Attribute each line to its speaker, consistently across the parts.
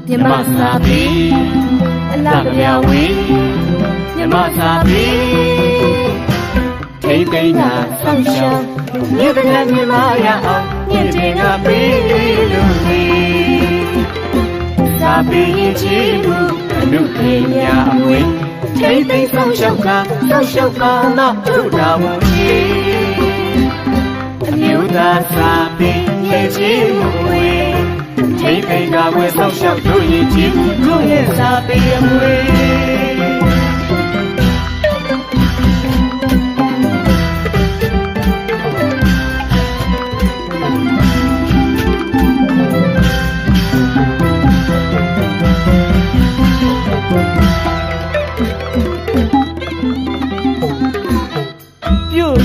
Speaker 1: မြန်မာစာပေအလားကဗျာဝေမြန်မာစာပေထိတ်သိမ်းတာဆောင်းရှောင်းမြေပကမြန်မာရအောင်မြင့်တင်ကပေးလို့နေစာပေရင်ချီမှုအနုခေညာအမွေထိတ်သိမ်းဆောင်းရှောင်းကနောက်ထုတ်တာမူကြီးအမျိုးသားစာပေရင်ချီမှုဝေထိတ်သိမ်းကဝဲဆောင်းရှောင်းတို့ရင်ချီတို့ရဲ့စာပေအမွေ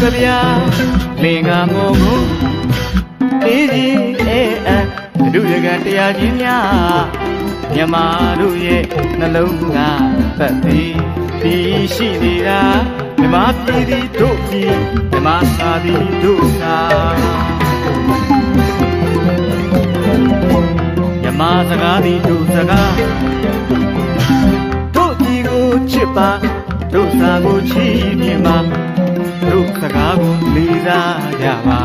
Speaker 1: ကဗျာလင်္ကာမောကိုအေးဒီအေးအဒုရကတရားကြီးများမြမတို့ရဲ့နှလုံးကသက်သည်ဒီရှိနေတာမြမပြည်သည်တို့ပြည်မြမစာသည်တို့စာမြမစကားသည်တို့စကားတို့ပြည်ကိုချစ်ပါတို့စာကိုချီးမြှင့်ပါတို့စကားကိုလေးစားကြပါ